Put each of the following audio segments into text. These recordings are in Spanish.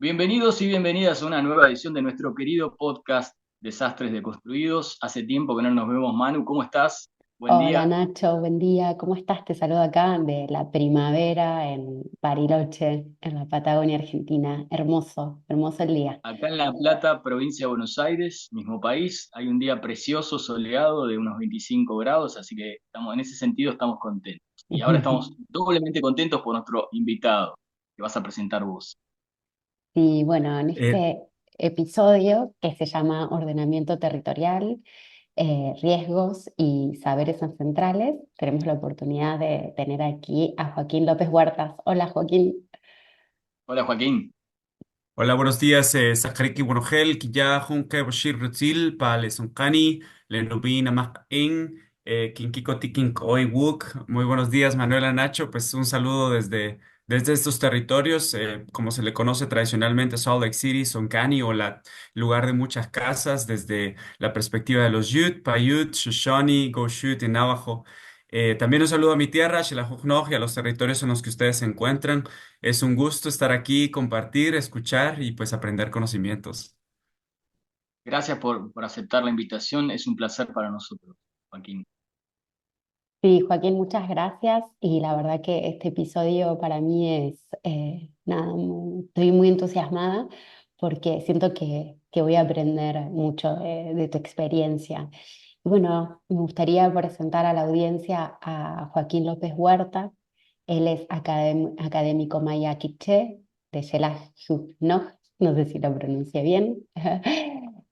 Bienvenidos y bienvenidas a una nueva edición de nuestro querido podcast Desastres Deconstruidos. Hace tiempo que no nos vemos, Manu. ¿Cómo estás? Buen Hola día. Nacho, buen día, ¿cómo estás? Te saludo acá de la primavera en Bariloche, en la Patagonia Argentina. Hermoso, hermoso el día. Acá en La Plata, provincia de Buenos Aires, mismo país, hay un día precioso, soleado, de unos 25 grados, así que en ese sentido estamos contentos. Y ahora estamos doblemente contentos por nuestro invitado, que vas a presentar vos. Y bueno, en Eh, este episodio que se llama Ordenamiento Territorial, Riesgos y Saberes Ancestrales, tenemos la oportunidad de tener aquí a Joaquín López Huertas. Hola Joaquín. Hola, Joaquín. Hola, buenos días. Sakariki Borogel, Killa, Junke, Bashir Rutzil, Pale Sonkani, Lenubin, Amak In, Kinkiko Tikink Oiwuk. Muy buenos días, Manuela Nacho. Pues un saludo desde estos territorios, como se le conoce tradicionalmente, Salt Lake City, Sonkani, o la lugar de muchas casas, desde la perspectiva de los Yut, Paiute, Shoshone, Goshute y Navajo. También un saludo a mi tierra, Xelajuj y a los territorios en los que ustedes se encuentran. Es un gusto estar aquí, compartir, escuchar y pues aprender conocimientos. Gracias por aceptar la invitación. Es un placer para nosotros, Joaquín. Sí, Joaquín, muchas gracias. Y la verdad que este episodio para mí es, nada, estoy muy entusiasmada porque siento que voy a aprender mucho de tu experiencia. Y bueno, me gustaría presentar a la audiencia a Joaquín López Huerta. Él es académico maya quiché de Xelajunnoj, no sé si lo pronuncié bien.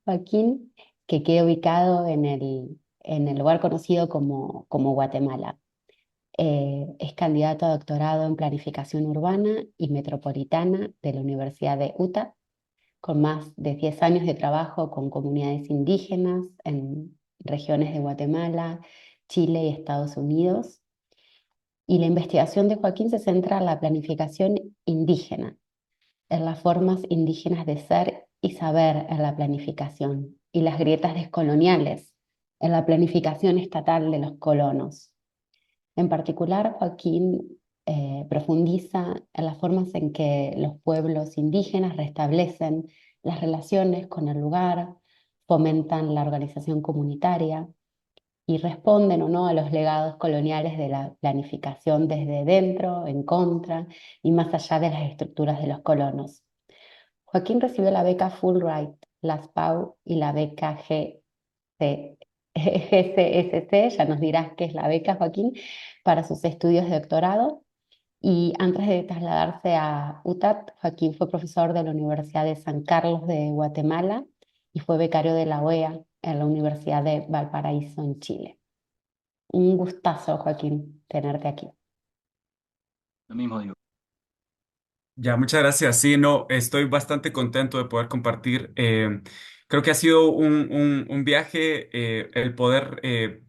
Joaquín, que queda ubicado en el lugar conocido como Guatemala. Es candidato a doctorado en planificación urbana y metropolitana de la Universidad de Utah, con más de 10 años de trabajo con comunidades indígenas en regiones de Guatemala, Chile y Estados Unidos. Y la investigación de Joaquín se centra en la planificación indígena, en las formas indígenas de ser y saber en la planificación y las grietas descoloniales en la planificación estatal de los colonos. En particular, Joaquín profundiza en las formas en que los pueblos indígenas restablecen las relaciones con el lugar, fomentan la organización comunitaria y responden o no a los legados coloniales de la planificación desde dentro, en contra y más allá de las estructuras de los colonos. Joaquín recibió la beca Fulbright, la SPAU y la beca GCSC, ya nos dirás qué es la beca, Joaquín, para sus estudios de doctorado. Y antes de trasladarse a UTAD, Joaquín fue profesor de la Universidad de San Carlos de Guatemala y fue becario de la OEA en la Universidad de Valparaíso, en Chile. Un gustazo, Joaquín, tenerte aquí. Lo mismo digo. Ya, muchas gracias. Sí, no, estoy bastante contento de poder compartir. Creo que ha sido un viaje, el poder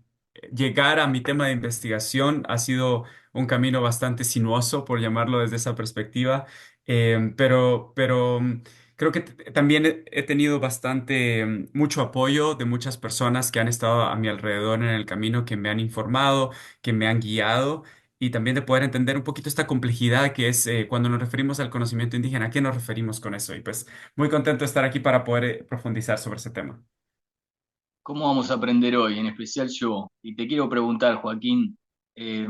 llegar a mi tema de investigación ha sido un camino bastante sinuoso, por llamarlo desde esa perspectiva. Pero creo que también he tenido bastante, mucho apoyo de muchas personas que han estado a mi alrededor en el camino, que me han informado, que me han guiado y también de poder entender un poquito esta complejidad que es cuando nos referimos al conocimiento indígena, ¿a qué nos referimos con eso? Y pues muy contento de estar aquí para poder profundizar sobre ese tema. ¿Cómo vamos a aprender hoy? En especial yo. Y te quiero preguntar, Joaquín, eh,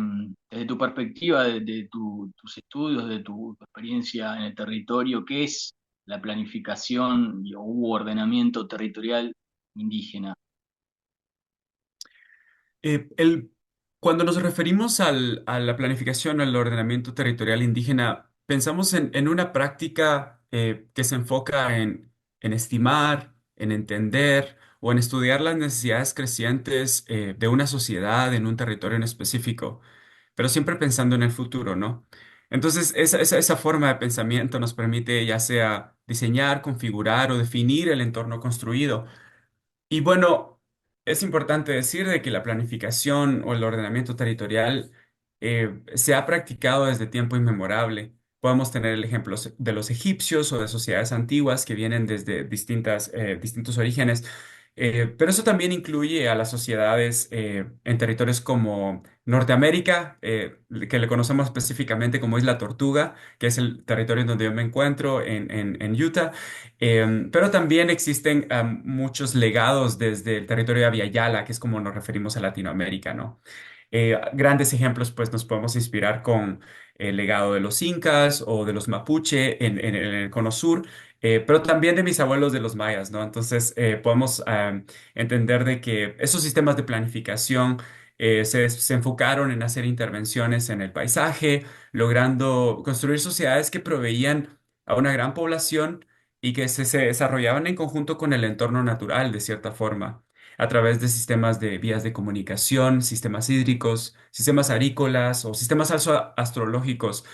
desde tu perspectiva, de tus estudios, de tu experiencia en el territorio, ¿qué es la planificación u ordenamiento territorial indígena? Eh, el, Cuando nos referimos a la planificación o al ordenamiento territorial indígena, pensamos en una práctica que se enfoca en estimar, en entender o en estudiar las necesidades crecientes de una sociedad en un territorio en específico, pero siempre pensando en el futuro, ¿no? Entonces, esa forma de pensamiento nos permite ya sea diseñar, configurar o definir el entorno construido. Y bueno, es importante decir de que la planificación o el ordenamiento territorial se ha practicado desde tiempo inmemorable. Podemos tener el ejemplo de los egipcios o de sociedades antiguas que vienen desde distintos orígenes. Pero eso también incluye a las sociedades en territorios como Norteamérica, que le conocemos específicamente como Isla Tortuga, que es el territorio en donde yo me encuentro, en Utah. Pero también existen muchos legados desde el territorio de Abya que es como nos referimos a Latinoamérica, ¿no? Grandes ejemplos, pues nos podemos inspirar con el legado de los incas o de los mapuche en el cono sur, pero también de mis abuelos de los mayas, ¿no? Entonces, podemos entender de que esos sistemas de planificación se enfocaron en hacer intervenciones en el paisaje, logrando construir sociedades que proveían a una gran población y que se desarrollaban en conjunto con el entorno natural, de cierta forma a través de sistemas de vías de comunicación, sistemas hídricos, sistemas arícolas o sistemas astrológicos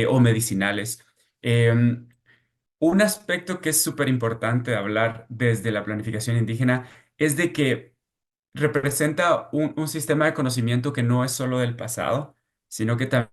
o medicinales. Em, un aspecto que es súper importante hablar desde la planificación indígena es de que representa un sistema de conocimiento que no es solo del pasado, sino que también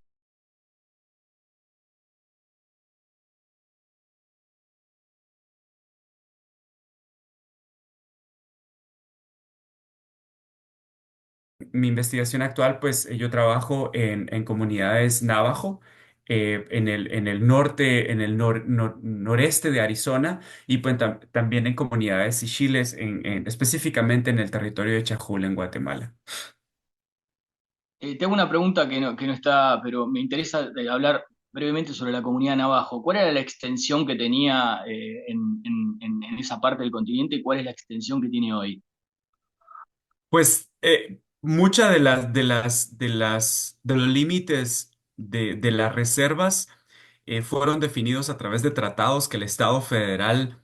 mi investigación actual, pues yo trabajo en comunidades Navajo, en el norte, en el noreste de Arizona y pues también en comunidades Sichiles, específicamente en el territorio de Chajul, en Guatemala. Te hago una pregunta que no está, pero me interesa hablar brevemente sobre la comunidad Navajo. ¿Cuál era la extensión que tenía en esa parte del continente y cuál es la extensión que tiene hoy? Pues muchas de los límites de las reservas fueron definidos a través de tratados que el Estado federal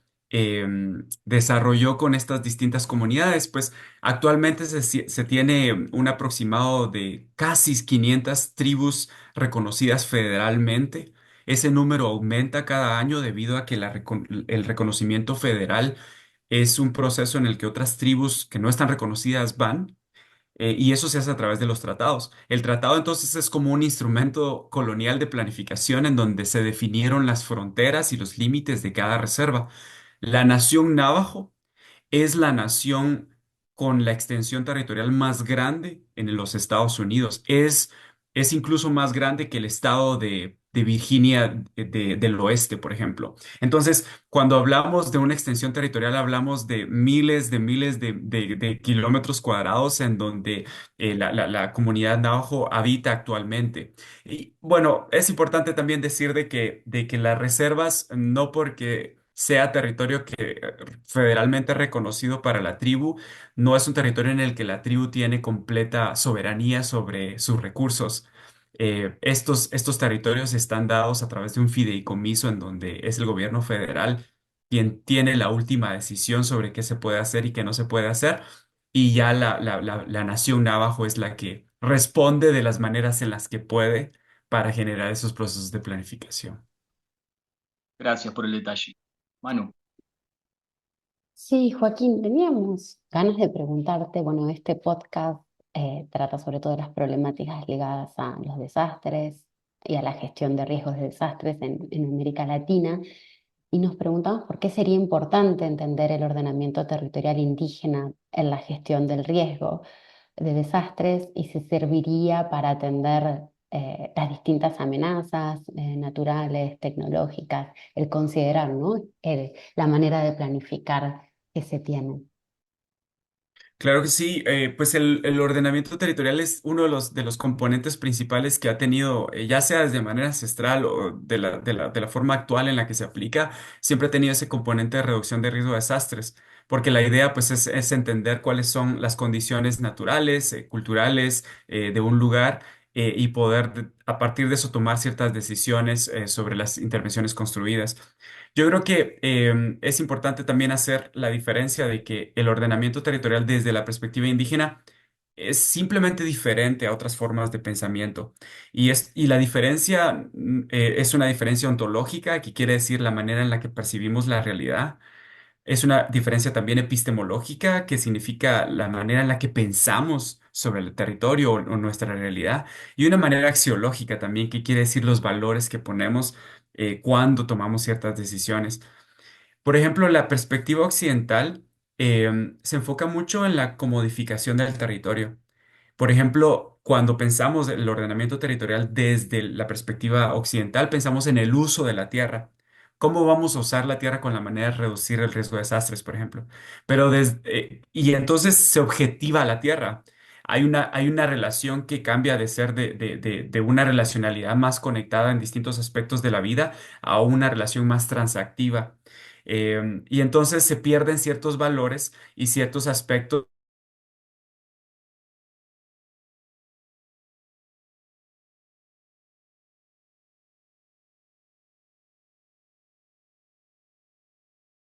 desarrolló con estas distintas comunidades. Pues actualmente se tiene un aproximado de casi 500 tribus reconocidas federalmente. Ese número aumenta cada año debido a que el reconocimiento federal es un proceso en el que otras tribus que no están reconocidas van, y eso se hace a través de los tratados. El tratado entonces es como un instrumento colonial de planificación en donde se definieron las fronteras y los límites de cada reserva. La nación Navajo es la nación con la extensión territorial más grande en los Estados Unidos. Es incluso más grande que el estado de Virginia del Oeste, por ejemplo. Entonces, cuando hablamos de una extensión territorial, hablamos de miles de kilómetros cuadrados en donde la comunidad navajo habita actualmente. Y bueno, es importante también decir de que las reservas, no porque sea territorio que federalmente reconocido para la tribu, no es un territorio en el que la tribu tiene completa soberanía sobre sus recursos. Estos territorios están dados a través de un fideicomiso en donde es el gobierno federal quien tiene la última decisión sobre qué se puede hacer y qué no se puede hacer, y ya la nación navajo es la que responde de las maneras en las que puede para generar esos procesos de planificación. Gracias por el detalle. Manu. Sí, Joaquín, teníamos ganas de preguntarte, bueno, este podcast trata sobre todo de las problemáticas ligadas a los desastres y a la gestión de riesgos de desastres en América Latina, y nos preguntamos por qué sería importante entender el ordenamiento territorial indígena en la gestión del riesgo de desastres y si serviría para atender las distintas amenazas naturales, tecnológicas, el considerar, ¿no? La manera de planificar que se tiene. Claro que sí, pues el ordenamiento territorial es uno de los componentes principales que ha tenido, ya sea desde manera ancestral o de la forma actual en la que se aplica, siempre ha tenido ese componente de reducción de riesgo de desastres, porque la idea pues es entender cuáles son las condiciones naturales, culturales de un lugar, y poder a partir de eso tomar ciertas decisiones sobre las intervenciones construidas. Yo creo que es importante también hacer la diferencia de que el ordenamiento territorial desde la perspectiva indígena es simplemente diferente a otras formas de pensamiento. Y la diferencia es una diferencia ontológica, que quiere decir la manera en la que percibimos la realidad. Es una diferencia también epistemológica, que significa la manera en la que pensamos sobre el territorio o nuestra realidad. Y una manera axiológica también, que quiere decir los valores que ponemos cuando tomamos ciertas decisiones. Por ejemplo, la perspectiva occidental se enfoca mucho en la comodificación del territorio. Por ejemplo, cuando pensamos en el ordenamiento territorial desde la perspectiva occidental, pensamos en el uso de la tierra. ¿Cómo vamos a usar la tierra con la manera de reducir el riesgo de desastres, por ejemplo? Y entonces se objetiva la tierra. Hay una relación que cambia de ser de una relacionalidad más conectada en distintos aspectos de la vida a una relación más transactiva. Y entonces se pierden ciertos valores y ciertos aspectos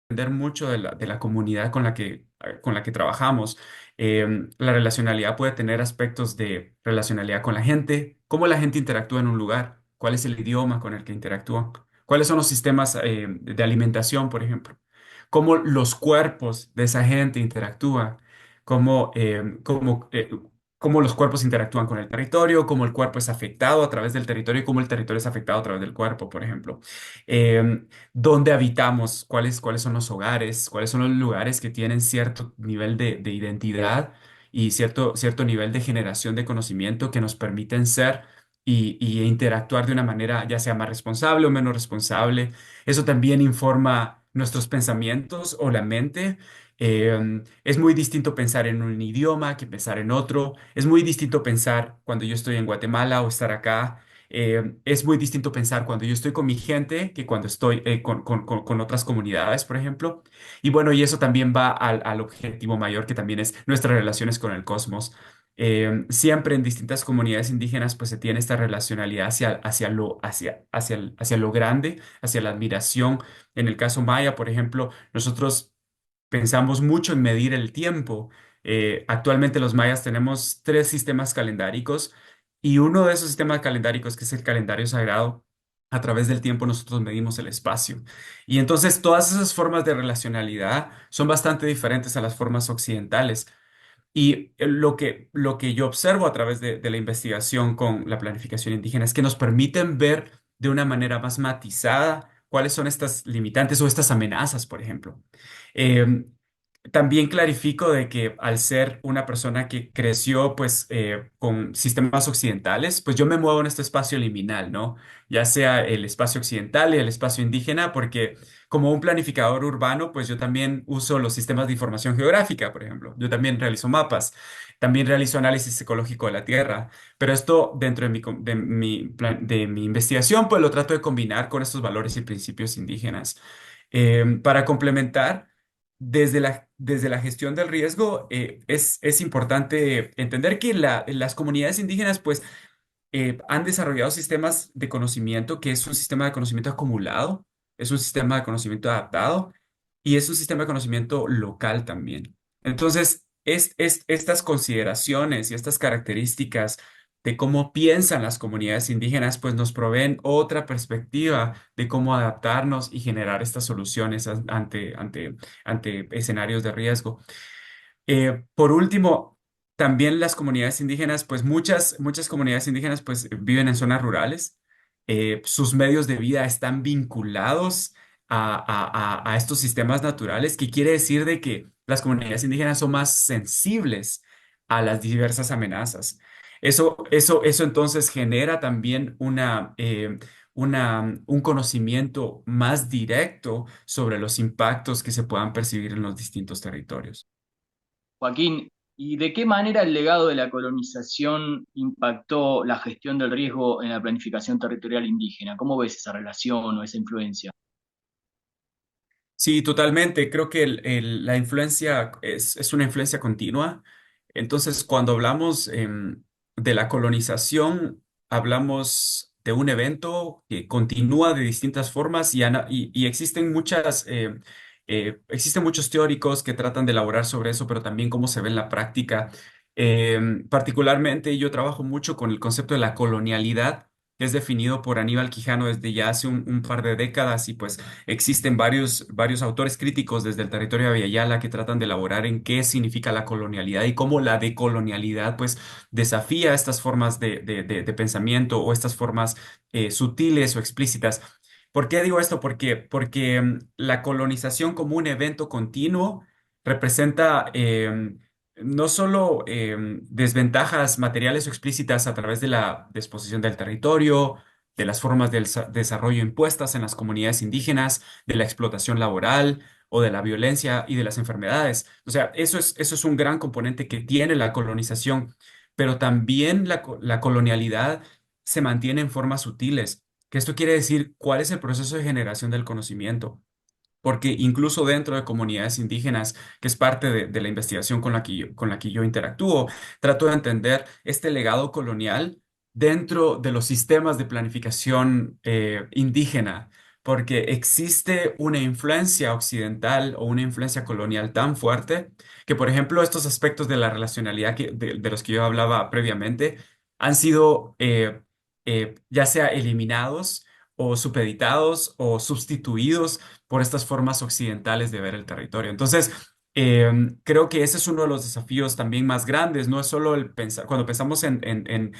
depender mucho de la comunidad con la que trabajamos. La relacionalidad puede tener aspectos de relacionalidad con la gente, cómo la gente interactúa en un lugar, cuál es el idioma con el que interactúan, cuáles son los sistemas de alimentación, por ejemplo, cómo los cuerpos de esa gente interactúan, cómo los cuerpos interactúan con el territorio, cómo el cuerpo es afectado a través del territorio y cómo el territorio es afectado a través del cuerpo, por ejemplo. Dónde habitamos, cuáles son los hogares, cuáles son los lugares que tienen cierto nivel de identidad y cierto nivel de generación de conocimiento que nos permiten ser y interactuar de una manera ya sea más responsable o menos responsable. Eso también informa nuestros pensamientos o la mente. Es muy distinto pensar en un idioma que pensar en otro. Es muy distinto pensar cuando yo estoy en Guatemala o estar acá. Es muy distinto pensar cuando yo estoy con mi gente que cuando estoy con otras comunidades, por ejemplo. Y bueno, y eso también va al objetivo mayor, que también es nuestras relaciones con el cosmos. Siempre en distintas comunidades indígenas, pues se tiene esta relacionalidad hacia lo grande, hacia la admiración. En el caso maya, por ejemplo, nosotros pensamos mucho en medir el tiempo. Actualmente los mayas tenemos tres sistemas calendáricos y uno de esos sistemas calendáricos, que es el calendario sagrado, a través del tiempo nosotros medimos el espacio. Y entonces todas esas formas de relacionalidad son bastante diferentes a las formas occidentales. Y lo que yo observo a través de la investigación con la planificación indígena es que nos permiten ver de una manera más matizada cuáles son estas limitantes o estas amenazas, por ejemplo. Eh, También clarifico de que al ser una persona que creció pues con sistemas occidentales, pues yo me muevo en este espacio liminal, ¿no? Ya sea el espacio occidental y el espacio indígena, porque como un planificador urbano, pues yo también uso los sistemas de información geográfica, por ejemplo. Yo también realizo mapas, también realizo análisis ecológico de la tierra, pero esto dentro de mi investigación, pues lo trato de combinar con estos valores y principios indígenas. Para complementar, desde la gestión del riesgo, es importante entender que las comunidades indígenas, pues, han desarrollado sistemas de conocimiento, que es un sistema de conocimiento acumulado, es un sistema de conocimiento adaptado y es un sistema de conocimiento local también. Entonces, estas consideraciones y estas características de cómo piensan las comunidades indígenas, pues nos proveen otra perspectiva de cómo adaptarnos y generar estas soluciones ante escenarios de riesgo. Por último, también las comunidades indígenas, pues muchas comunidades indígenas pues viven en zonas rurales. Sus medios de vida están vinculados a estos sistemas naturales, que quiere decir de que las comunidades indígenas son más sensibles a las diversas amenazas. Eso entonces genera también un conocimiento más directo sobre los impactos que se puedan percibir en los distintos territorios. Joaquín, ¿y de qué manera el legado de la colonización impactó la gestión del riesgo en la planificación territorial indígena? ¿Cómo ves esa relación o esa influencia? Sí, totalmente. Creo que la influencia es una influencia continua. Entonces, cuando hablamos de la colonización, hablamos de un evento que continúa de distintas formas y existen muchos teóricos que tratan de elaborar sobre eso, pero también cómo se ve en la práctica. Particularmente, yo trabajo mucho con el concepto de la colonialidad, que es definido por Aníbal Quijano desde ya hace un par de décadas y pues existen varios autores críticos desde el territorio de Abya que tratan de elaborar en qué significa la colonialidad y cómo la decolonialidad pues desafía estas formas de pensamiento o estas formas sutiles o explícitas. ¿Por qué digo esto? Porque la colonización como un evento continuo representa no solo desventajas materiales o explícitas a través de la disposición del territorio, de las formas de desarrollo impuestas en las comunidades indígenas, de la explotación laboral o de la violencia y de las enfermedades. O sea, eso es un gran componente que tiene la colonización, pero también la colonialidad se mantiene en formas sutiles, que esto quiere decir cuál es el proceso de generación del conocimiento. Porque incluso dentro de comunidades indígenas, que es parte de la investigación con la que yo interactúo, trato de entender este legado colonial dentro de los sistemas de planificación indígena, porque existe una influencia occidental o una influencia colonial tan fuerte que, por ejemplo, estos aspectos de la relacionalidad de los que yo hablaba previamente han sido ya sea eliminados o supeditados o sustituidos por estas formas occidentales de ver el territorio. Entonces, creo que ese es uno de los desafíos también más grandes. No es solo el pensar, cuando pensamos en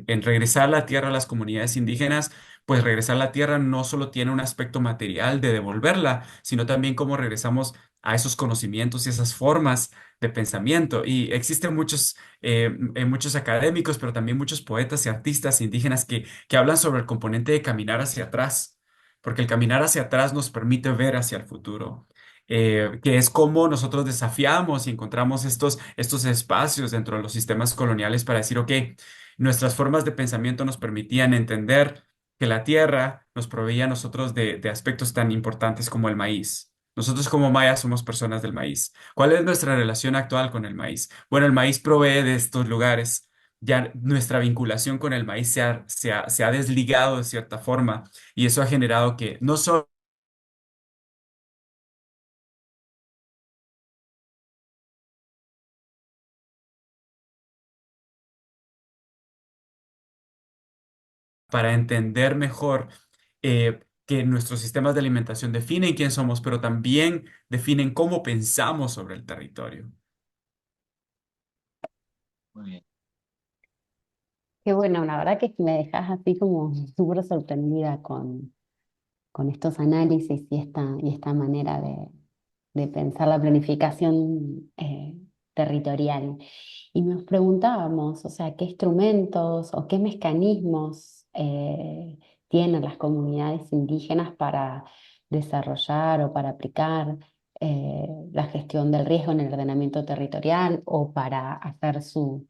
regresar la tierra a las comunidades indígenas, pues regresar la tierra no solo tiene un aspecto material de devolverla, sino también cómo regresamos a esos conocimientos y esas formas de pensamiento. Y existen muchos académicos, pero también muchos poetas y artistas indígenas que hablan sobre el componente de caminar hacia atrás, porque el caminar hacia atrás nos permite ver hacia el futuro, que es como nosotros desafiamos y encontramos estos espacios dentro de los sistemas coloniales para decir, ok, nuestras formas de pensamiento nos permitían entender que la tierra nos proveía a nosotros de aspectos tan importantes como el maíz. Nosotros como mayas somos personas del maíz. ¿Cuál es nuestra relación actual con el maíz? Bueno, el maíz provee de estos lugares. Ya nuestra vinculación con el maíz se ha desligado de cierta forma y eso ha generado que no solo para entender mejor que nuestros sistemas de alimentación definen quién somos, pero también definen cómo pensamos sobre el territorio. Muy bien. Qué bueno, la verdad que me dejas así como súper sorprendida con estos análisis y esta manera de pensar la planificación territorial. Y nos preguntábamos, o sea, qué instrumentos o qué mecanismos tienen las comunidades indígenas para desarrollar o para aplicar la gestión del riesgo en el ordenamiento territorial o para hacer su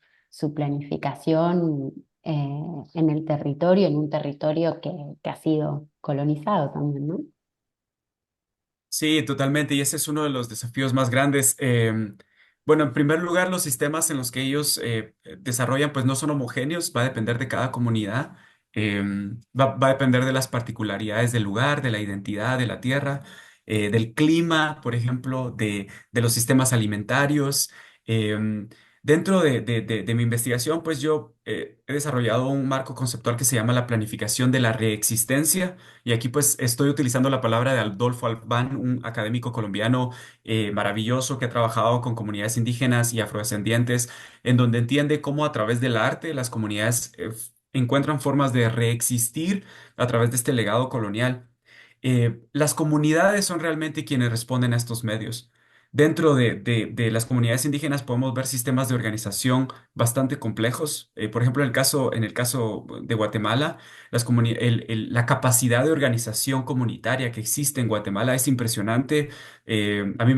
planificación en el territorio, en un territorio que ha sido colonizado también, ¿no? Sí, totalmente. Y ese es uno de los desafíos más grandes. Bueno, en primer lugar, los sistemas en los que ellos desarrollan, pues no son homogéneos, va a depender de cada comunidad, va a depender de las particularidades del lugar, de la identidad de la tierra, del clima, por ejemplo, de los sistemas alimentarios. Em, Dentro de mi investigación, pues yo he desarrollado un marco conceptual que se llama la planificación de la reexistencia y aquí pues estoy utilizando la palabra de Adolfo Albán, un académico colombiano maravilloso que ha trabajado con comunidades indígenas y afrodescendientes, en donde entiende cómo a través del arte las comunidades encuentran formas de reexistir a través de este legado colonial. Las comunidades son realmente quienes responden a estos medios. Dentro de las comunidades indígenas podemos ver sistemas de organización bastante complejos. Por ejemplo, en el caso de Guatemala, la capacidad de organización comunitaria que existe en Guatemala es impresionante. A mí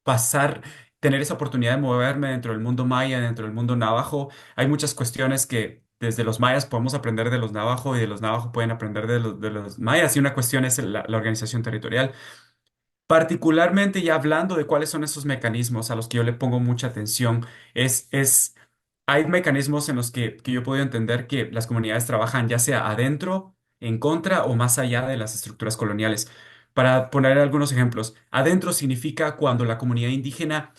pasar, tener esa oportunidad de moverme dentro del mundo maya, dentro del mundo navajo, hay muchas cuestiones que desde los mayas podemos aprender de los navajo y de los navajo pueden aprender de los mayas y una cuestión es la organización territorial. Particularmente ya hablando de cuáles son esos mecanismos a los que yo le pongo mucha atención, hay mecanismos en los que yo he podido entender que las comunidades trabajan ya sea adentro, en contra o más allá de las estructuras coloniales. Para poner algunos ejemplos, adentro significa cuando la comunidad indígena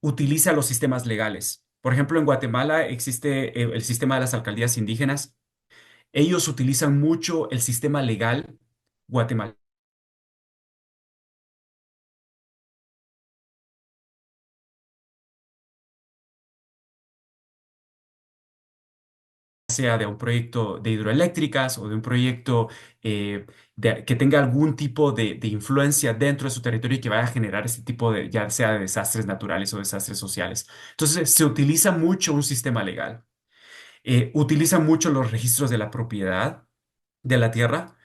utiliza los sistemas legales. Por ejemplo, en Guatemala existe el sistema de las alcaldías indígenas. Ellos utilizan mucho el sistema legal guatemalteco sea de un proyecto de hidroeléctricas o de un proyecto que tenga algún tipo de influencia dentro de su territorio y que vaya a generar este tipo de, ya sea de desastres naturales o desastres sociales. Entonces, se utiliza mucho un sistema legal. Utiliza mucho los registros de la propiedad de la tierra.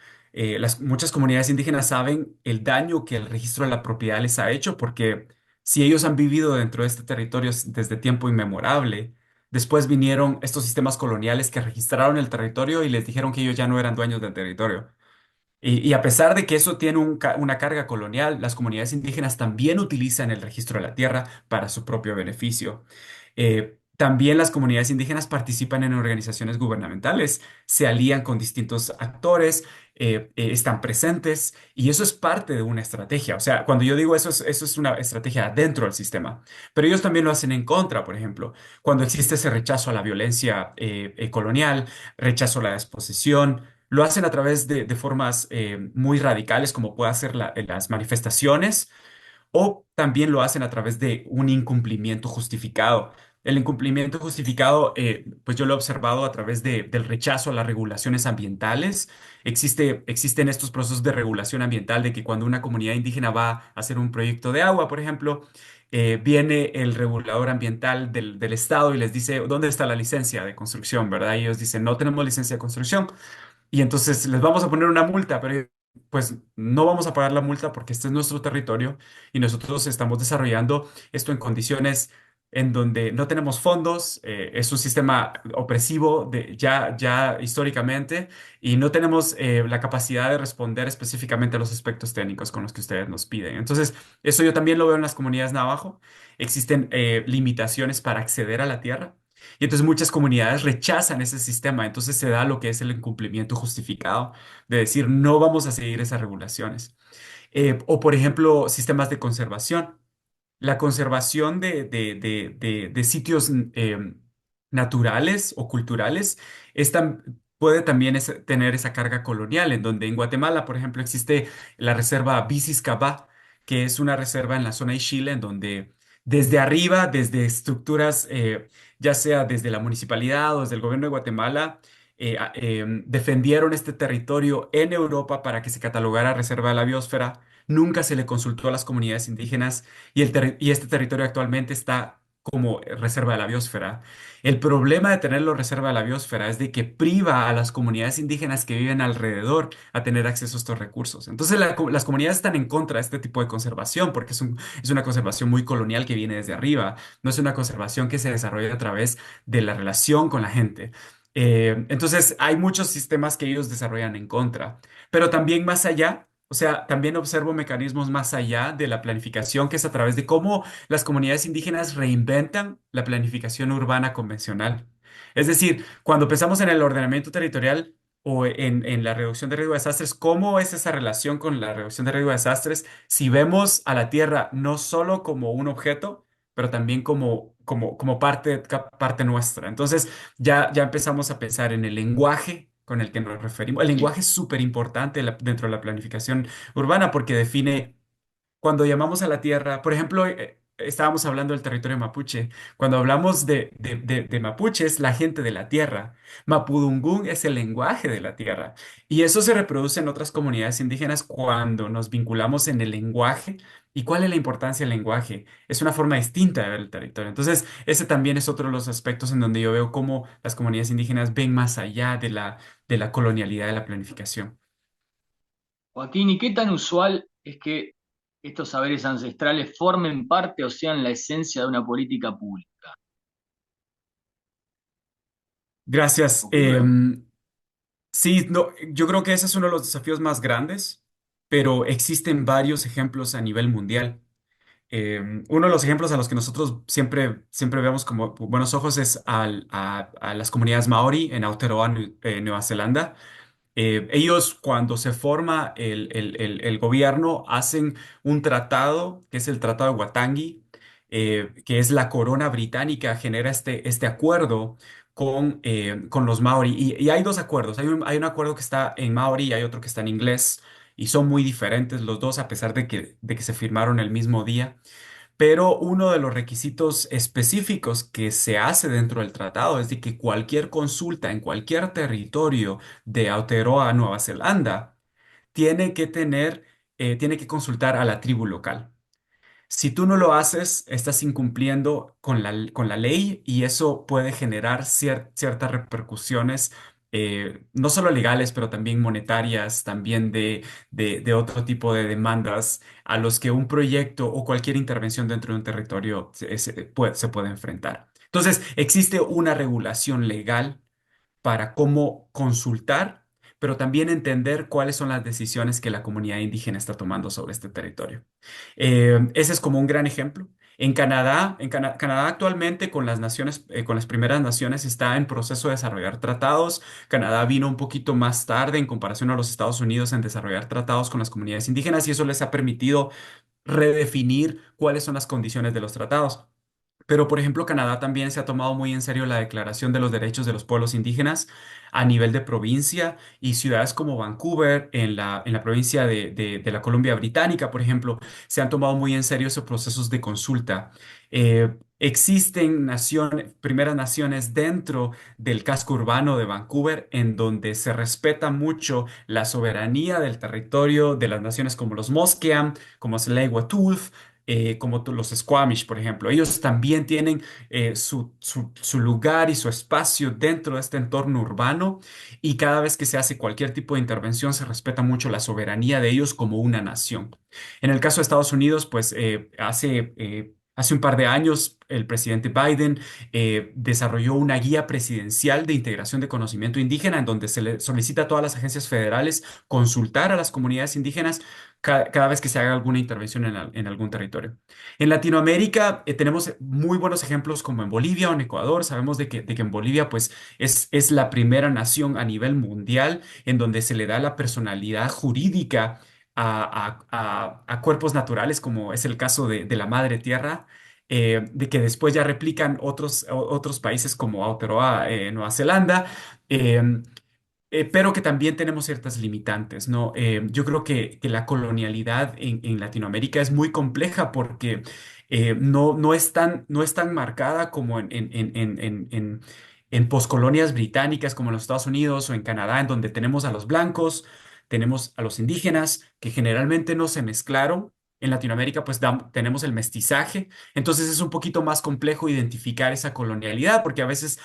Muchas comunidades indígenas saben el daño que el registro de la propiedad les ha hecho porque si ellos han vivido dentro de este territorio desde tiempo inmemorable, después vinieron estos sistemas coloniales que registraron el territorio y les dijeron que ellos ya no eran dueños del territorio. Y a pesar de que eso tiene una carga colonial, las comunidades indígenas también utilizan el registro de la tierra para su propio beneficio. También las comunidades indígenas participan en organizaciones gubernamentales, se alían con distintos actores, están presentes y eso es parte de una estrategia. O sea, cuando yo digo eso, eso es una estrategia dentro del sistema, pero ellos también lo hacen en contra, por ejemplo, cuando existe ese rechazo a la violencia colonial, rechazo a la desposesión. Lo hacen a través de formas muy radicales, como puede ser las manifestaciones, o también lo hacen a través de un incumplimiento justificado. El incumplimiento justificado, pues yo lo he observado a través del rechazo a las regulaciones ambientales. Existen estos procesos de regulación ambiental de que cuando una comunidad indígena va a hacer un proyecto de agua, por ejemplo, viene el regulador ambiental del estado y les dice, ¿dónde está la licencia de construcción? ¿Verdad? Y ellos dicen, no tenemos licencia de construcción. Y entonces les vamos a poner una multa, pero pues no vamos a pagar la multa porque este es nuestro territorio y nosotros estamos desarrollando esto en condiciones en donde no tenemos fondos, es un sistema opresivo ya históricamente y no tenemos la capacidad de responder específicamente a los aspectos técnicos con los que ustedes nos piden. Entonces, eso yo también lo veo en las comunidades navajo. Existen limitaciones para acceder a la tierra. Y entonces muchas comunidades rechazan ese sistema, entonces se da lo que es el incumplimiento justificado, de decir no vamos a seguir esas regulaciones. O por ejemplo, sistemas de conservación. La conservación de sitios naturales o culturales puede también tener esa carga colonial, en donde en Guatemala, por ejemplo, existe la reserva Bicis-Cabá, que es una reserva en la zona de Chile, en donde desde arriba, desde estructuras, ya sea desde la municipalidad o desde el gobierno de Guatemala, defendieron este territorio en Europa para que se catalogara reserva de la biosfera. Nunca se le consultó a las comunidades indígenas y este territorio actualmente está como reserva de la biosfera. El problema de tenerlo reserva de la biosfera es de que priva a las comunidades indígenas que viven alrededor a tener acceso a estos recursos. Entonces las comunidades están en contra de este tipo de conservación porque es una conservación muy colonial que viene desde arriba. No es una conservación que se desarrolla a través de la relación con la gente. Entonces hay muchos sistemas que ellos desarrollan en contra, pero también más allá. O sea, también observo mecanismos más allá de la planificación, que es a través de cómo las comunidades indígenas reinventan la planificación urbana convencional. Es decir, cuando pensamos en el ordenamiento territorial o en la reducción de riesgo de desastres, ¿cómo es esa relación con la reducción de riesgo de desastres si vemos a la Tierra no solo como un objeto, pero también como parte nuestra? Entonces, ya empezamos a pensar en el lenguaje con el que nos referimos. El lenguaje es súper importante dentro de la planificación urbana porque define cuando llamamos a la tierra, por ejemplo, estábamos hablando del territorio mapuche. Cuando hablamos de mapuche es la gente de la tierra. Mapudungún es el lenguaje de la tierra. Y eso se reproduce en otras comunidades indígenas cuando nos vinculamos en el lenguaje. ¿Y cuál es la importancia del lenguaje? Es una forma distinta de ver el territorio. Entonces, ese también es otro de los aspectos en donde yo veo cómo las comunidades indígenas ven más allá de la colonialidad de la planificación. Joaquín, ¿y qué tan usual es que estos saberes ancestrales formen parte o sean la esencia de una política pública? Gracias. Ocurre. Sí, no, yo creo que ese es uno de los desafíos más grandes, pero existen varios ejemplos a nivel mundial. Uno de los ejemplos a los que nosotros siempre vemos como buenos ojos es a las comunidades Maori en Aotearoa, Nueva Zelanda. Ellos, cuando se forma el gobierno, hacen un tratado, que es el Tratado de Waitangi, que es la corona británica, genera este acuerdo con los Maori. Y hay dos acuerdos. Hay un acuerdo que está en Maori y hay otro que está en inglés. Y son muy diferentes los dos, a pesar de que se firmaron el mismo día. pero uno de los requisitos específicos que se hace dentro del tratado es de que cualquier consulta en cualquier territorio de Aotearoa, Nueva Zelanda, tiene que consultar a la tribu local. Si tú no lo haces, estás incumpliendo con la ley y eso puede generar ciertas repercusiones, no solo legales, pero también monetarias, también de otro tipo de demandas a los que un proyecto o cualquier intervención dentro de un territorio se puede enfrentar. Entonces, existe una regulación legal para cómo consultar, pero también entender cuáles son las decisiones que la comunidad indígena está tomando sobre este territorio. Ese es como un gran ejemplo. Canadá actualmente con las naciones, con las primeras naciones está en proceso de desarrollar tratados. Canadá vino un poquito más tarde en comparación a los Estados Unidos en desarrollar tratados con las comunidades indígenas y eso les ha permitido redefinir cuáles son las condiciones de los tratados. Pero, por ejemplo, Canadá también se ha tomado muy en serio la Declaración de los Derechos de los Pueblos Indígenas a nivel de provincia y ciudades como Vancouver, en la provincia de la Columbia Británica, por ejemplo, se han tomado muy en serio esos procesos de consulta. Existen primeras naciones dentro del casco urbano de Vancouver en donde se respeta mucho la soberanía del territorio de las naciones como los Musqueam, como Tsleil-Waututh, como los Squamish, por ejemplo. Ellos también tienen su lugar y su espacio dentro de este entorno urbano y cada vez que se hace cualquier tipo de intervención se respeta mucho la soberanía de ellos como una nación. En el caso de Estados Unidos, pues hace un par de años el presidente Biden desarrolló una guía presidencial de integración de conocimiento indígena en donde se le solicita a todas las agencias federales consultar a las comunidades indígenas cada vez que se haga alguna intervención en algún territorio. En Latinoamérica tenemos muy buenos ejemplos como en Bolivia o en Ecuador. Sabemos de que en Bolivia pues es la primera nación a nivel mundial en donde se le da la personalidad jurídica a cuerpos naturales, como es el caso de la Madre Tierra. De que después ya replican otros países como Aotearoa, Nueva Zelanda. em, pero que también tenemos ciertas limitantes, ¿no? Yo creo que la colonialidad en Latinoamérica es muy compleja porque no es tan marcada como en poscolonias británicas como en los Estados Unidos o en Canadá, en donde tenemos a los blancos, tenemos a los indígenas, que generalmente no se mezclaron. En Latinoamérica, pues tenemos el mestizaje, entonces es un poquito más complejo identificar esa colonialidad, porque a veces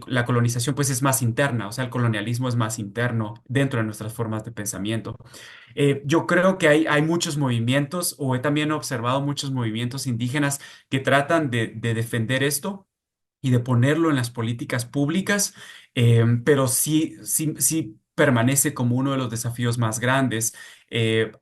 la colonización pues es más interna, o sea, el colonialismo es más interno dentro de nuestras formas de pensamiento. Yo creo que hay muchos movimientos, o he también observado muchos movimientos indígenas que tratan de defender esto y de ponerlo en las políticas públicas, pero sí, sí, sí permanece como uno de los desafíos más grandes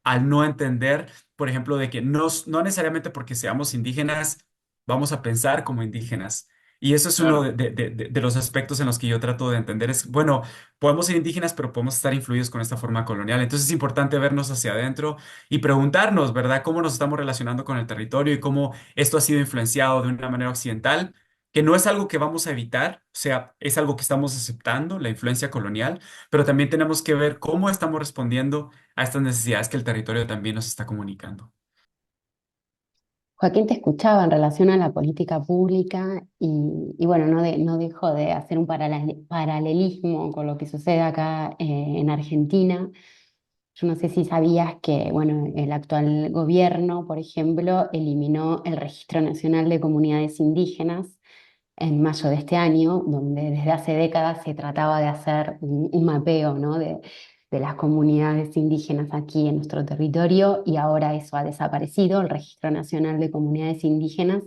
al no entender, por ejemplo, de que no necesariamente porque seamos indígenas vamos a pensar como indígenas. Y eso es uno Claro. de los aspectos en los que yo trato de entender. Es, bueno, podemos ser indígenas, pero podemos estar influidos con esta forma colonial. Entonces es importante vernos hacia adentro y preguntarnos, ¿verdad?, cómo nos estamos relacionando con el territorio y cómo esto ha sido influenciado de una manera occidental, que no es algo que vamos a evitar, o sea, es algo que estamos aceptando, la influencia colonial, pero también tenemos que ver cómo estamos respondiendo a estas necesidades que el territorio también nos está comunicando. Joaquín, te escuchaba en relación a la política pública y bueno, no dejo de hacer un paralelismo con lo que sucede acá en Argentina. Yo no sé si sabías que, bueno, el actual gobierno, por ejemplo, eliminó el Registro Nacional de Comunidades Indígenas en mayo de este año, donde desde hace décadas se trataba de hacer un mapeo, ¿no? de las comunidades indígenas aquí en nuestro territorio y ahora eso ha desaparecido, el Registro Nacional de Comunidades Indígenas,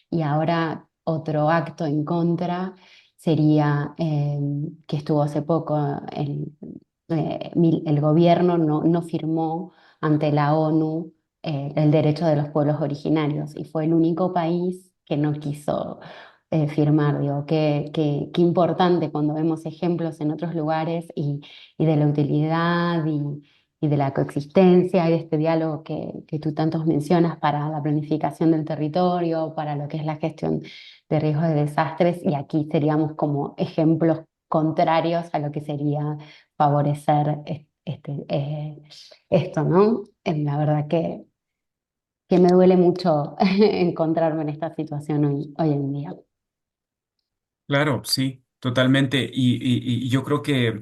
y ahora otro acto en contra sería que estuvo hace poco, el gobierno no firmó ante la ONU el derecho de los pueblos originarios y fue el único país que no quiso firmar. Digo, qué importante cuando vemos ejemplos en otros lugares y de la utilidad y de la coexistencia y de este diálogo que tú tantos mencionas para la planificación del territorio, para lo que es la gestión de riesgos de desastres, y aquí seríamos como ejemplos contrarios a lo que sería favorecer esto, ¿no? La verdad que que me duele mucho encontrarme en esta situación hoy en día. Claro, sí, totalmente. Y yo creo que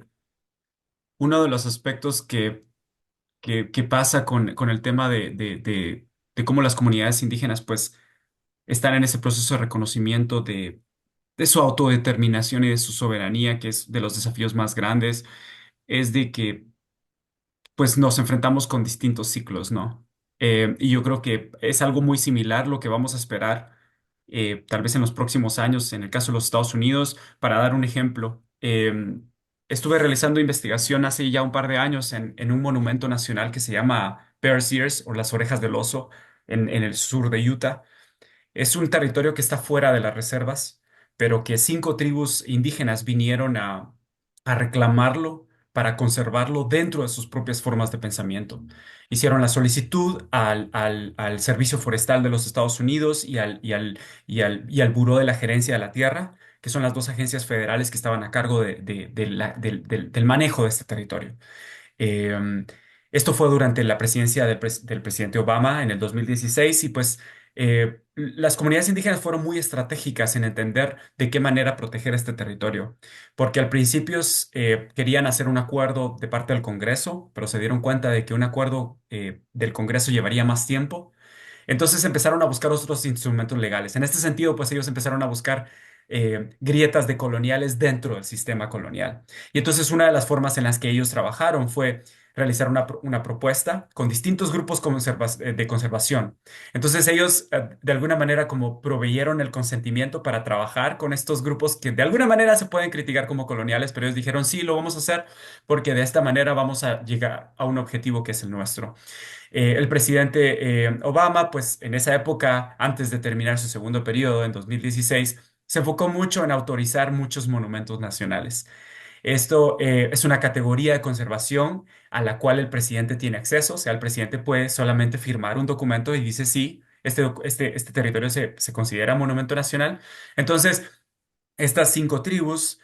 uno de los aspectos que pasa con el tema de cómo las comunidades indígenas pues están en ese proceso de reconocimiento de su autodeterminación y de su soberanía, que es de los desafíos más grandes, es de que pues nos enfrentamos con distintos ciclos, ¿no? Y yo creo que es algo muy similar lo que vamos a esperar tal vez en los próximos años, en el caso de los Estados Unidos. Para dar un ejemplo, estuve realizando investigación hace ya un par de años en un monumento nacional que se llama Bears Ears o las orejas del oso en el sur de Utah. Es un territorio que está fuera de las reservas, pero que 5 tribus indígenas vinieron a reclamarlo para conservarlo dentro de sus propias formas de pensamiento. Hicieron la solicitud al Servicio Forestal de los Estados Unidos y al Buró de la Gerencia de la Tierra, que son las dos agencias federales que estaban a cargo del manejo de este territorio. Eh, Esto fue durante la presidencia del presidente Obama en el 2016 y pues las comunidades indígenas fueron muy estratégicas en entender de qué manera proteger este territorio, porque al principio querían hacer un acuerdo de parte del Congreso, pero se dieron cuenta de que un acuerdo del Congreso llevaría más tiempo. Entonces empezaron a buscar otros instrumentos legales. En este sentido, pues ellos empezaron a buscar grietas de coloniales dentro del sistema colonial. Y entonces una de las formas en las que ellos trabajaron fue realizar una propuesta con distintos grupos de conservación. Entonces ellos de alguna manera como proveyeron el consentimiento para trabajar con estos grupos que de alguna manera se pueden criticar como coloniales, pero ellos dijeron, sí, lo vamos a hacer porque de esta manera vamos a llegar a un objetivo que es el nuestro. El presidente Obama, pues en esa época, antes de terminar su segundo periodo, en 2016, se enfocó mucho en autorizar muchos monumentos nacionales. Esto es una categoría de conservación a la cual el presidente tiene acceso, o sea, el presidente puede solamente firmar un documento y dice sí, este territorio se considera monumento nacional. Entonces, estas 5 tribus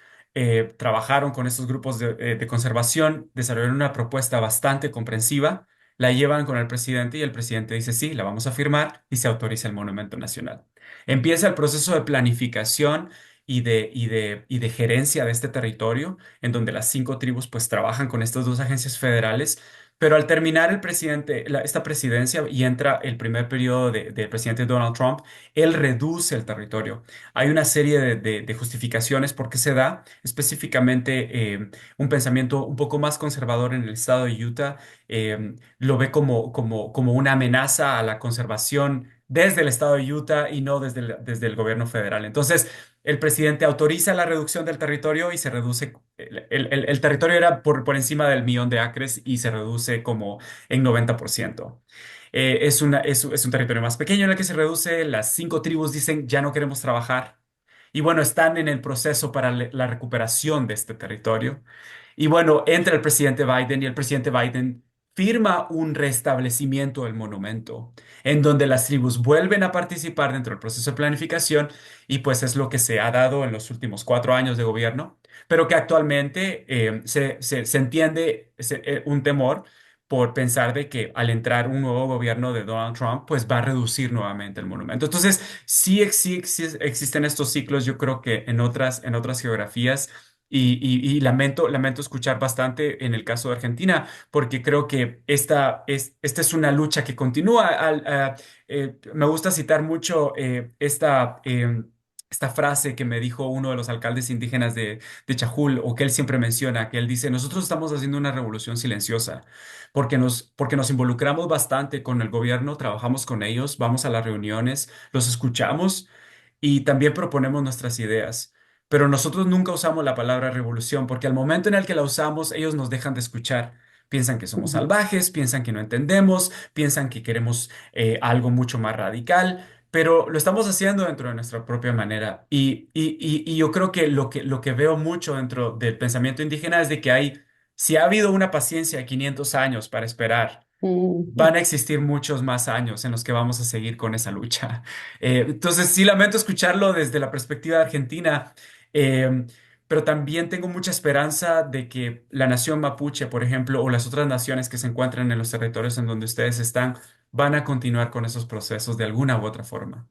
trabajaron con estos grupos de conservación, desarrollaron una propuesta bastante comprensiva, la llevan con el presidente y el presidente dice sí, la vamos a firmar y se autoriza el monumento nacional. Empieza el proceso de planificación y de gerencia de este territorio, en donde las 5 tribus pues trabajan con estas dos agencias federales. Pero al terminar esta presidencia y entra el primer periodo del presidente Donald Trump, él reduce el territorio. Hay una serie de justificaciones por qué se da, específicamente un pensamiento un poco más conservador en el estado de Utah lo ve como una amenaza a la conservación desde el estado de Utah y no desde el gobierno federal. Entonces, el presidente autoriza la reducción del territorio y se reduce, el territorio era por encima del 1 millón de acres y se reduce como en 90%. Es un territorio más pequeño en el que se reduce. Las 5 tribus dicen ya no queremos trabajar. Y bueno, están en el proceso para la recuperación de este territorio. Y bueno, entra el presidente Biden y el presidente Biden firma un restablecimiento del monumento, en donde las tribus vuelven a participar dentro del proceso de planificación y pues es lo que se ha dado en los últimos 4 años de gobierno, pero que actualmente se entiende un temor por pensar de que al entrar un nuevo gobierno de Donald Trump, pues va a reducir nuevamente el monumento. Entonces, sí existen estos ciclos, yo creo que en otras geografías, y lamento escuchar bastante en el caso de Argentina, porque creo que esta es una lucha que continúa. Me gusta citar mucho esta frase que me dijo uno de los alcaldes indígenas de Chajul, o que él siempre menciona, que él dice, nosotros estamos haciendo una revolución silenciosa, porque nos involucramos bastante con el gobierno, trabajamos con ellos, vamos a las reuniones, los escuchamos y también proponemos nuestras ideas. Pero nosotros nunca usamos la palabra revolución, porque al momento en el que la usamos, ellos nos dejan de escuchar. Piensan que somos Ujú. salvajes, piensan que no entendemos, piensan que queremos algo mucho más radical, pero lo estamos haciendo dentro de nuestra propia manera. Y yo creo que lo que veo mucho dentro del pensamiento indígena es de que si ha habido una paciencia de 500 años para esperar, Mm. van a existir muchos más años en los que vamos a seguir con esa lucha. Entonces, sí, lamento escucharlo desde la perspectiva de Argentina, pero también tengo mucha esperanza de que la nación mapuche, por ejemplo, o las otras naciones que se encuentran en los territorios en donde ustedes están, van a continuar con esos procesos de alguna u otra forma.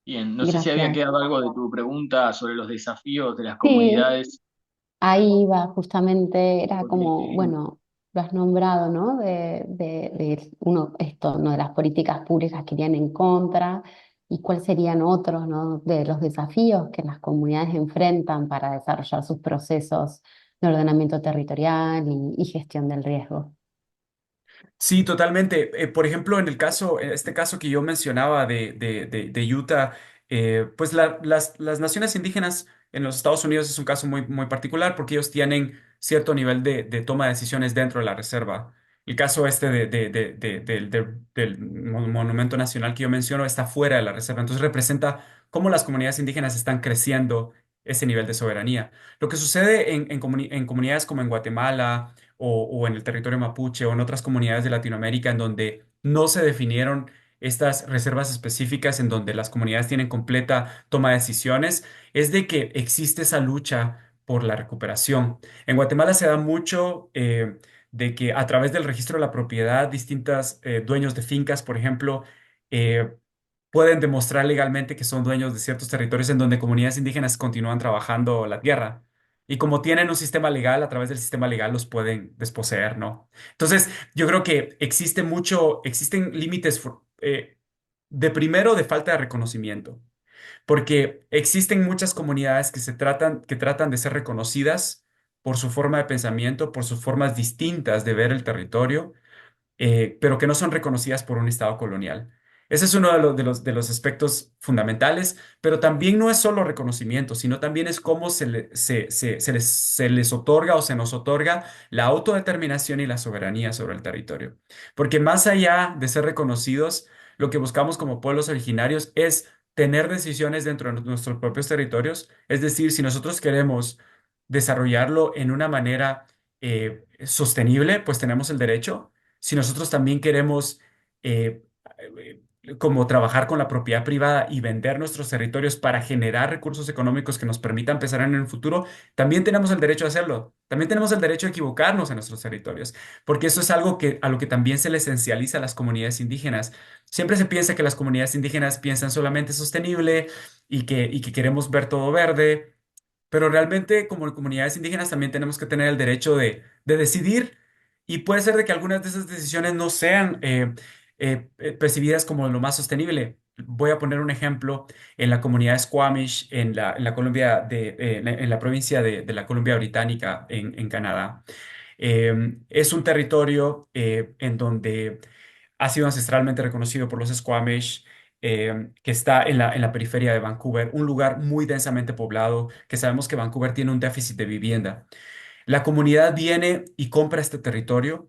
Bien, no sé si había Gracias. quedado algo de tu pregunta sobre los desafíos de las Sí, comunidades. ahí va, justamente, era como, Porque bueno, lo has nombrado, ¿no? De uno, esto, ¿no? De las políticas públicas que irían en contra y cuáles serían otros, ¿no? De los desafíos que las comunidades enfrentan para desarrollar sus procesos de ordenamiento territorial y gestión del riesgo. Sí, totalmente. Por ejemplo, en este caso que yo mencionaba de Utah, pues las naciones indígenas en los Estados Unidos es un caso muy particular porque ellos tienen cierto nivel de toma de decisiones dentro de la reserva. El caso este del monumento nacional que yo menciono está fuera de la reserva, entonces representa cómo las comunidades indígenas están creciendo ese nivel de soberanía. Lo que sucede en comunidades como en Guatemala, o en el territorio mapuche o en otras comunidades de Latinoamérica en donde no se definieron estas reservas específicas en donde las comunidades tienen completa toma de decisiones, es de que existe esa lucha por la recuperación. En Guatemala se da mucho de que a través del registro de la propiedad, distintos dueños de fincas, por ejemplo, eh, pueden demostrar legalmente que son dueños de ciertos territorios en donde comunidades indígenas continúan trabajando la tierra. Y como tienen un sistema legal, a través del sistema legal los pueden desposeer, ¿no? Entonces, yo creo que existen límites de primero de falta de reconocimiento, porque existen muchas comunidades que tratan de ser reconocidas por su forma de pensamiento, por sus formas distintas de ver el territorio pero que no son reconocidas por un Estado colonial. Ese es uno de los aspectos fundamentales, pero también no es solo reconocimiento, sino también es cómo se les otorga o se nos otorga la autodeterminación y la soberanía sobre el territorio. Porque más allá de ser reconocidos, lo que buscamos como pueblos originarios es tener decisiones dentro de nuestros propios territorios. Es decir, si nosotros queremos desarrollarlo en una manera sostenible, pues tenemos el derecho si nosotros también queremos como trabajar con la propiedad privada y vender nuestros territorios para generar recursos económicos que nos permitan pensar en el futuro, también tenemos el derecho a hacerlo. También tenemos el derecho a equivocarnos en nuestros territorios, porque eso es algo a lo que también se le esencializa a las comunidades indígenas. Siempre se piensa que las comunidades indígenas piensan solamente sostenible y que queremos ver todo verde. Pero realmente como comunidades indígenas también tenemos que tener el derecho de decidir y puede ser de que algunas de esas decisiones no sean percibidas como lo más sostenible. Voy a poner un ejemplo en la comunidad Squamish en la Columbia en la provincia de la Columbia Británica en Canadá. Es un territorio en donde ha sido ancestralmente reconocido por los Squamish, que está en la periferia de Vancouver, un lugar muy densamente poblado, que sabemos que Vancouver tiene un déficit de vivienda. La comunidad viene y compra este territorio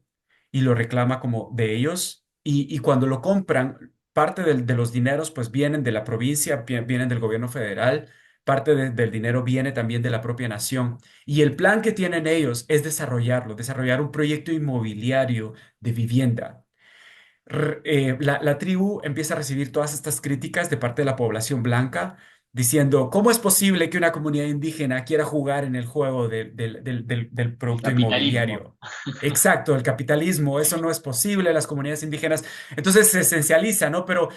y lo reclama como de ellos, y cuando lo compran, parte de los dineros pues vienen de la provincia, vienen del gobierno federal. Parte del dinero viene también de la propia nación. Y el plan que tienen ellos es desarrollar un proyecto inmobiliario de vivienda. La tribu empieza a recibir todas estas críticas de parte de la población blanca, diciendo, ¿cómo es posible que una comunidad indígena quiera jugar en el juego del el producto capitalismo. inmobiliario? Exacto, el capitalismo, eso no es posible, las comunidades indígenas. Entonces se esencializa, ¿no? Pero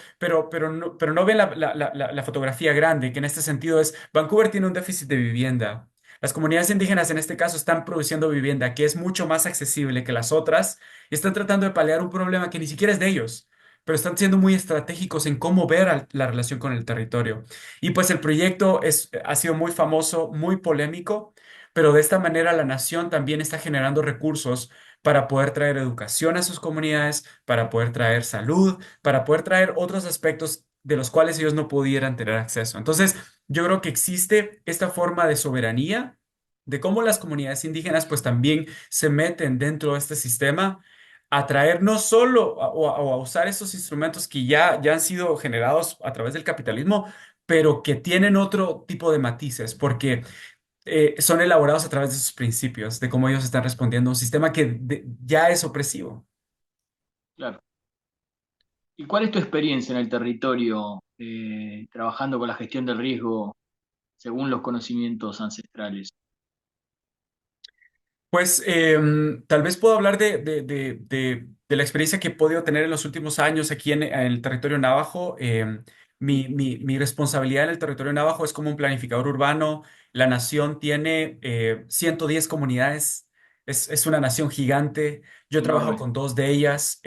no ven la fotografía grande, que en este sentido es, Vancouver tiene un déficit de vivienda. Las comunidades indígenas en este caso están produciendo vivienda que es mucho más accesible que las otras y están tratando de paliar un problema que ni siquiera es de ellos, pero están siendo muy estratégicos en cómo ver la relación con el territorio. Y pues el proyecto ha sido muy famoso, muy polémico, pero de esta manera la nación también está generando recursos para poder traer educación a sus comunidades, para poder traer salud, para poder traer otros aspectos de los cuales ellos no pudieran tener acceso. Entonces, yo creo que existe esta forma de soberanía, de cómo las comunidades indígenas pues también se meten dentro de este sistema a traer no solo o a usar esos instrumentos que ya han sido generados a través del capitalismo, pero que tienen otro tipo de matices, porque son elaborados a través de sus principios, de cómo ellos están respondiendo a un sistema que ya es opresivo. Claro. ¿Y cuál es tu experiencia en el territorio trabajando con la gestión del riesgo según los conocimientos ancestrales? Pues tal vez puedo hablar de la experiencia que he podido tener en los últimos años aquí en el territorio navajo. Mi responsabilidad en el territorio navajo es como un planificador urbano. La nación tiene 110 comunidades. Es una nación gigante. Yo trabajo Enorme. con dos de ellas.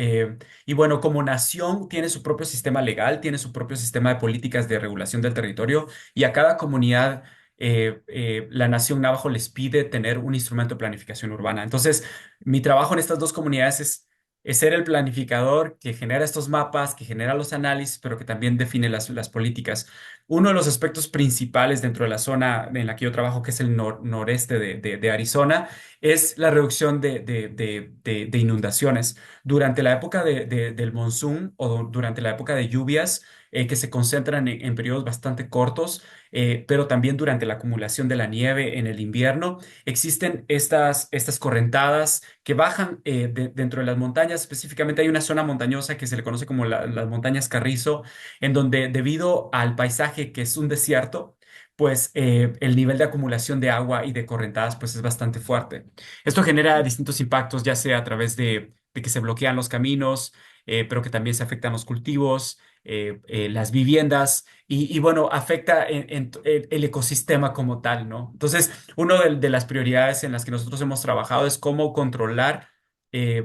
Y bueno, como nación tiene su propio sistema legal, tiene su propio sistema de políticas de regulación del territorio y a cada comunidad la Nación Navajo les pide tener un instrumento de planificación urbana. Entonces, mi trabajo en estas dos comunidades es ser el planificador que genera estos mapas, que genera los análisis, pero que también define las políticas. Uno de los aspectos principales dentro de la zona en la que yo trabajo, que es el noreste de Arizona, es la reducción de inundaciones. Durante la época del monzón o durante la época de lluvias, que se concentran en periodos bastante cortos, pero también durante la acumulación de la nieve en el invierno, existen estas correntadas que bajan dentro de las montañas. Específicamente hay una zona montañosa que se le conoce como las montañas Carrizo, en donde debido al paisaje que es un desierto, pues el nivel de acumulación de agua y de correntadas pues es bastante fuerte. Esto genera distintos impactos, ya sea a través de que se bloquean los caminos, pero que también se afectan los cultivos, las viviendas y, bueno, afecta en el ecosistema como tal, ¿no? Entonces, una de las prioridades en las que nosotros hemos trabajado es cómo controlar,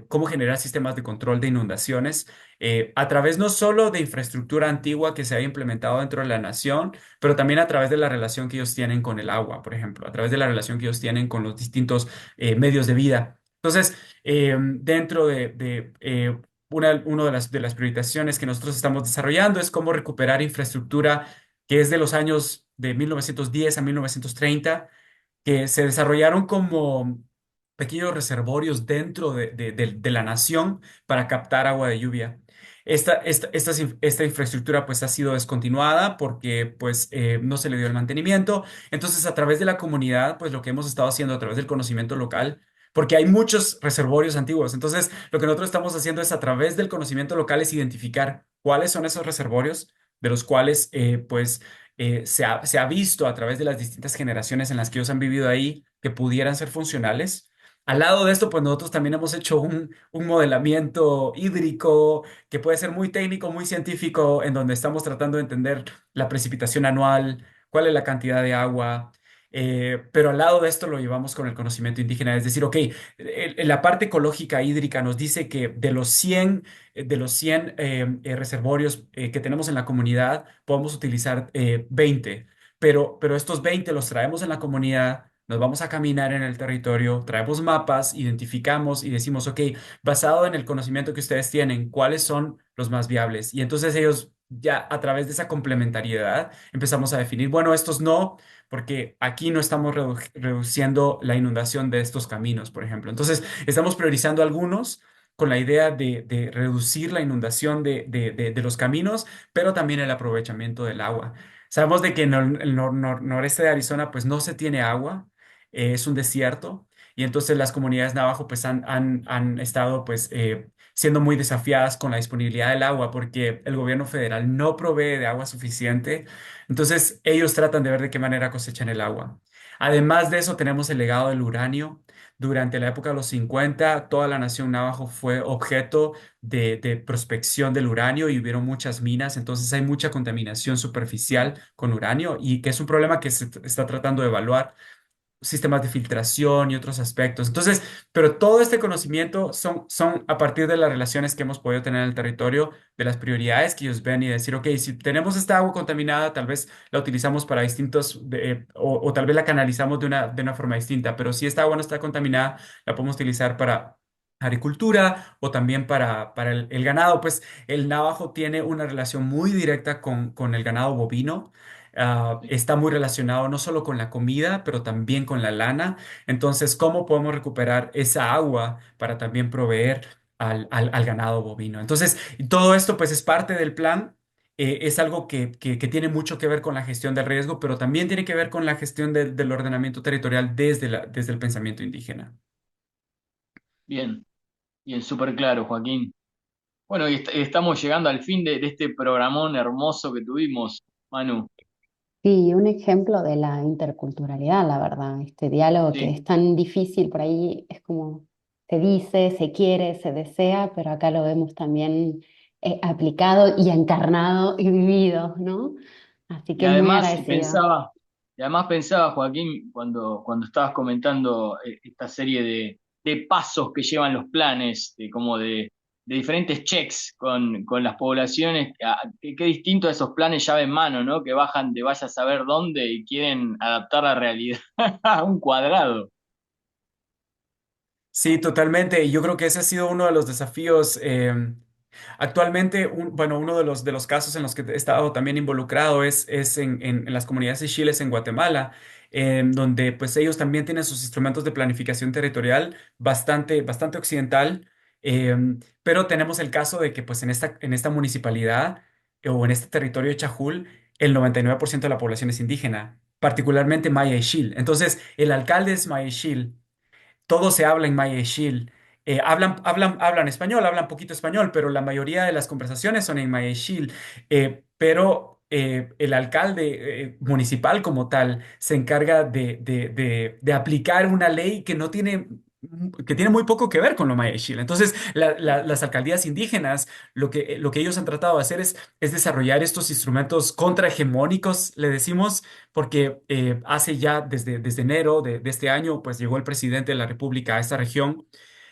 cómo generar sistemas de control de inundaciones a través no solo de infraestructura antigua que se haya implementado dentro de la nación, pero también a través de la relación que ellos tienen con el agua, por ejemplo, a través de la relación que ellos tienen con los distintos medios de vida. Entonces, dentro una de las priorizaciones que nosotros estamos desarrollando es cómo recuperar infraestructura que es de los años de 1910 a 1930 que se desarrollaron como pequeños reservorios dentro de la nación para captar agua de lluvia. Esta infraestructura pues ha sido descontinuada porque pues no se le dio el mantenimiento. Entonces a través de la comunidad pues lo que hemos estado haciendo a través del conocimiento local, porque hay muchos reservorios antiguos. Entonces lo que nosotros estamos haciendo es a través del conocimiento local es identificar cuáles son esos reservorios de los cuales pues se ha visto a través de las distintas generaciones en las que ellos han vivido ahí que pudieran ser funcionales. Al lado de esto, pues nosotros también hemos hecho un modelamiento hídrico que puede ser muy técnico, muy científico, en donde estamos tratando de entender la precipitación anual, cuál es la cantidad de agua. Pero al lado de esto lo llevamos con el conocimiento indígena, es decir, ok, la parte ecológica hídrica nos dice que de los 100 reservorios que tenemos en la comunidad, podemos utilizar 20, pero estos 20 los traemos en la comunidad, nos vamos a caminar en el territorio, traemos mapas, identificamos y decimos, ok, basado en el conocimiento que ustedes tienen, ¿cuáles son los más viables? Y entonces ellos ya a través de esa complementariedad empezamos a definir, bueno, estos no, porque aquí no estamos reduciendo la inundación de estos caminos, por ejemplo. Entonces, estamos priorizando algunos con la idea de reducir la inundación de los caminos, pero también el aprovechamiento del agua. Sabemos de que en el noreste de Arizona pues no se tiene agua, es un desierto, y entonces las comunidades navajo pues han estado pues siendo muy desafiadas con la disponibilidad del agua porque el gobierno federal no provee de agua suficiente, entonces ellos tratan de ver de qué manera cosechan el agua. Además de eso tenemos el legado del uranio. Durante la época de los 50, toda la nación navajo fue objeto de prospección del uranio y hubieron muchas minas, entonces hay mucha contaminación superficial con uranio y que es un problema que se está tratando de evaluar sistemas de filtración y otros aspectos. Entonces, pero todo este conocimiento son a partir de las relaciones que hemos podido tener en el territorio, de las prioridades que ellos ven y decir, ok, si tenemos esta agua contaminada, tal vez la utilizamos para o tal vez la canalizamos de una forma distinta, pero si esta agua no está contaminada, la podemos utilizar para agricultura o también para el ganado. Pues el navajo tiene una relación muy directa con el ganado bovino. Está muy relacionado no solo con la comida, pero también con la lana. Entonces, ¿cómo podemos recuperar esa agua para también proveer al ganado bovino? Entonces, y todo esto pues es parte del plan. Es algo que tiene mucho que ver con la gestión del riesgo, pero también tiene que ver con la gestión del ordenamiento territorial desde el pensamiento indígena. Bien, bien, súper claro, Joaquín. Bueno, y estamos llegando al fin de este programón hermoso que tuvimos, Manu. Sí, un ejemplo de la interculturalidad, la verdad, este diálogo que Sí, es tan difícil por ahí, es como se dice, se quiere, se desea, pero acá lo vemos también aplicado y encarnado y vivido, ¿no? Así y que muy además agradecida. pensaba, y además pensaba, Joaquín, cuando estabas comentando esta serie de pasos que llevan los planes, de diferentes checks con las poblaciones, qué distinto a esos planes llave en mano, ¿no? Que bajan de vaya a saber dónde y quieren adaptar la realidad a un cuadrado. Sí, totalmente. Y yo creo que ese ha sido uno de los desafíos. Actualmente, bueno, uno de los casos en los que he estado también involucrado es en las comunidades de chiles en Guatemala, donde pues ellos también tienen sus instrumentos de planificación territorial bastante occidental, pero tenemos el caso de que pues en esta municipalidad o en este territorio de Chajul, el 99% de la población es indígena, particularmente Maya y Xil. Entonces, el alcalde es Maya y Xil, todo se habla en Maya y Shil. Hablan español, hablan poquito español, pero la mayoría de las conversaciones son en Maya y Shil. Pero el alcalde municipal como tal se encarga de aplicar una ley que no tiene, que tiene muy poco que ver con lo Maya y Shil. Entonces, las alcaldías indígenas, lo que ellos han tratado de hacer es desarrollar estos instrumentos contrahegemónicos, le decimos, porque hace ya desde enero de este año, pues llegó el presidente de la República a esta región.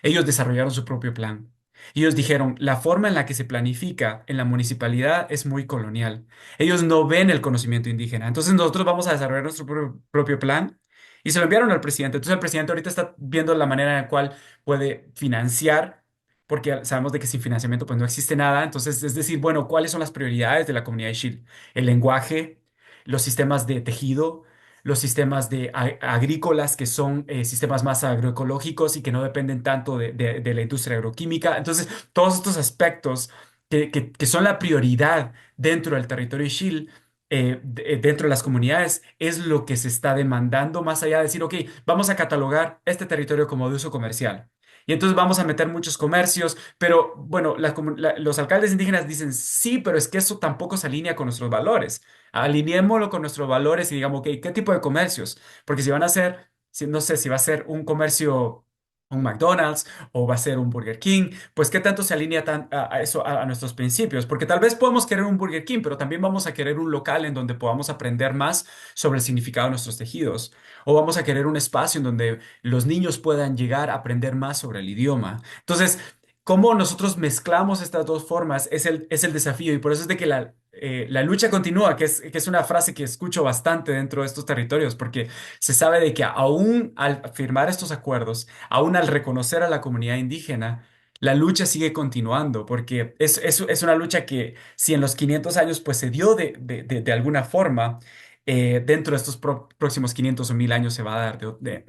Ellos desarrollaron su propio plan. Y ellos dijeron, la forma en la que se planifica en la municipalidad es muy colonial. Ellos no ven el conocimiento indígena. Entonces nosotros vamos a desarrollar nuestro propio plan y se lo enviaron al presidente. Entonces el presidente ahorita está viendo la manera en la cual puede financiar, porque sabemos de que sin financiamiento pues no existe nada. Entonces, es decir, bueno, ¿cuáles son las prioridades de la comunidad de Chile? El lenguaje, los sistemas de tejido, los sistemas de agrícolas que son sistemas más agroecológicos y que no dependen tanto de la industria agroquímica. Entonces, todos estos aspectos que son la prioridad dentro del territorio Shil, dentro de las comunidades, es lo que se está demandando más allá de decir, ok, vamos a catalogar este territorio como de uso comercial. Y entonces vamos a meter muchos comercios, pero bueno, los alcaldes indígenas dicen, sí, pero es que eso tampoco se alinea con nuestros valores. Alineémoslo con nuestros valores y digamos, ok, ¿qué tipo de comercios? Porque si van a hacer, no sé, si va a ser un comercio, un McDonald's o va a ser un Burger King, pues ¿qué tanto se alinea a eso, a nuestros principios? Porque tal vez podemos querer un Burger King, pero también vamos a querer un local en donde podamos aprender más sobre el significado de nuestros tejidos. O vamos a querer un espacio en donde los niños puedan llegar a aprender más sobre el idioma. Entonces, cómo nosotros mezclamos estas dos formas es el desafío y por eso es de que la lucha continúa, que es una frase que escucho bastante dentro de estos territorios, porque se sabe de que aún al firmar estos acuerdos, aún al reconocer a la comunidad indígena, la lucha sigue continuando, porque es una lucha que si en los 500 años pues se dio de alguna forma, dentro de estos próximos 500 o 1000 años se va a dar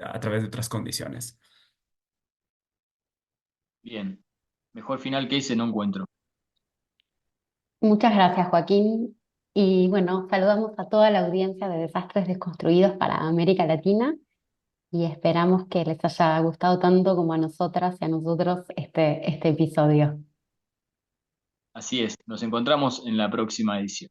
a través de otras condiciones. Bien, mejor final que ese no encuentro. Muchas gracias, Joaquín. Y bueno, saludamos a toda la audiencia de Desastres Desconstruidos para América Latina y esperamos que les haya gustado tanto como a nosotras y a nosotros este episodio. Así es, nos encontramos en la próxima edición.